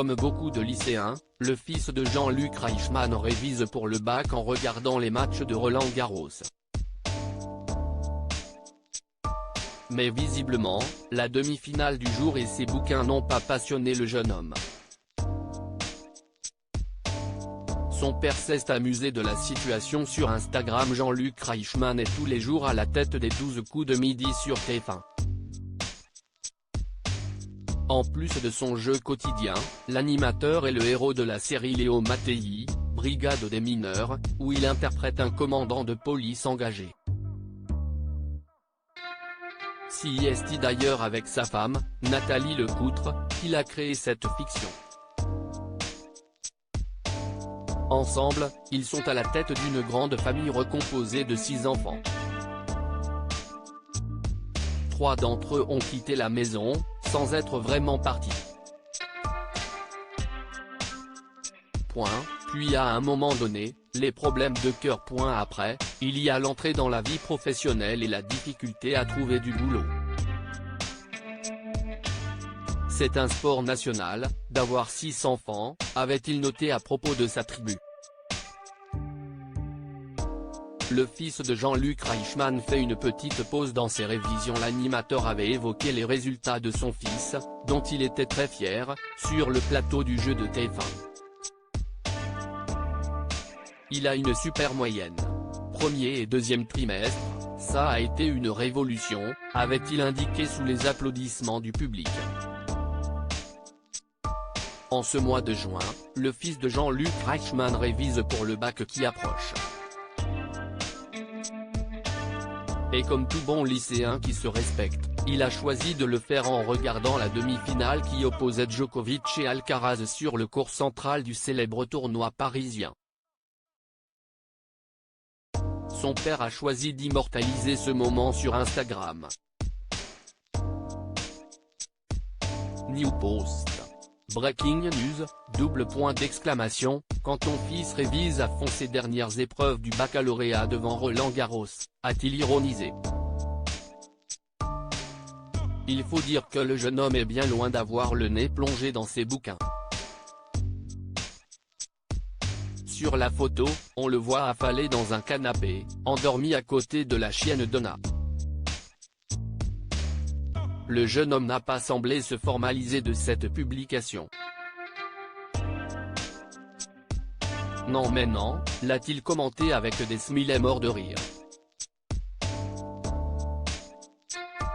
Comme beaucoup de lycéens, le fils de Jean-Luc Reichmann révise pour le bac en regardant les matchs de Roland-Garros. Mais visiblement, la demi-finale du jour et ses bouquins n'ont pas passionné le jeune homme. Son père s'est amusé de la situation sur Instagram. Jean-Luc Reichmann est tous les jours à la tête des 12 coups de midi sur TF1. En plus de son jeu quotidien, l'animateur est le héros de la série Léo Mattei, Brigade des mineurs, où il interprète un commandant de police engagé. S'y est d'ailleurs avec sa femme, Nathalie Lecoutre, qu'il a créé cette fiction. Ensemble, ils sont à la tête d'une grande famille recomposée de 6 enfants. 3 d'entre eux ont quitté la maison, sans être vraiment partis. Puis à un moment donné, les problèmes de cœur. Après, il y a l'entrée dans la vie professionnelle et la difficulté à trouver du boulot. C'est un sport national, d'avoir 6 enfants, avait-il noté à propos de sa tribu. Le fils de Jean-Luc Reichmann fait une petite pause dans ses révisions. L'animateur avait évoqué les résultats de son fils, dont il était très fier, sur le plateau du jeu de TF1. Il a une super moyenne. Premier et deuxième trimestre, ça a été une révolution, avait-il indiqué sous les applaudissements du public. En ce mois de juin, le fils de Jean-Luc Reichmann révise pour le bac qui approche. Et comme tout bon lycéen qui se respecte, il a choisi de le faire en regardant la demi-finale qui opposait Djokovic et Alcaraz sur le court central du célèbre tournoi parisien. Son père a choisi d'immortaliser ce moment sur Instagram. New Post. Breaking news, ! Quand ton fils révise à fond ses dernières épreuves du baccalauréat devant Roland-Garros, a-t-il ironisé. Il faut dire que le jeune homme est bien loin d'avoir le nez plongé dans ses bouquins. Sur la photo, on le voit affalé dans un canapé, endormi à côté de la chienne Donna. Le jeune homme n'a pas semblé se formaliser de cette publication. Non mais non, l'a-t-il commenté avec des smiley morts de rire.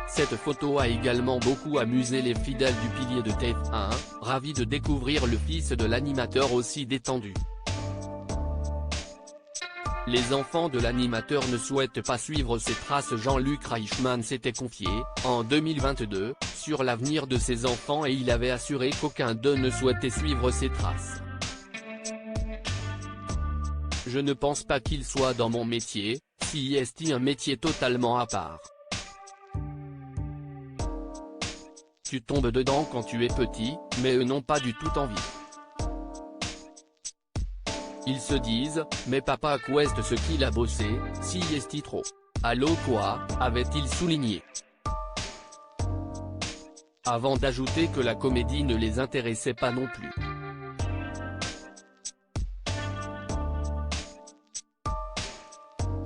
Cette photo a également beaucoup amusé les fidèles du pilier de TF1, ravis de découvrir le fils de l'animateur aussi détendu. Les enfants de l'animateur ne souhaitent pas suivre ses traces. Jean-Luc Reichmann s'était confié, en 2022, sur l'avenir de ses enfants et il avait assuré qu'aucun d'eux ne souhaitait suivre ses traces. Je ne pense pas qu'il soit dans mon métier, si est un métier totalement à part. Tu tombes dedans quand tu es petit, mais eux n'ont pas du tout envie. Ils se disent, mais papa à quoi est-ce qu'il a bossé, si est-il trop. Allô quoi, avait-il souligné. Avant d'ajouter que la comédie ne les intéressait pas non plus.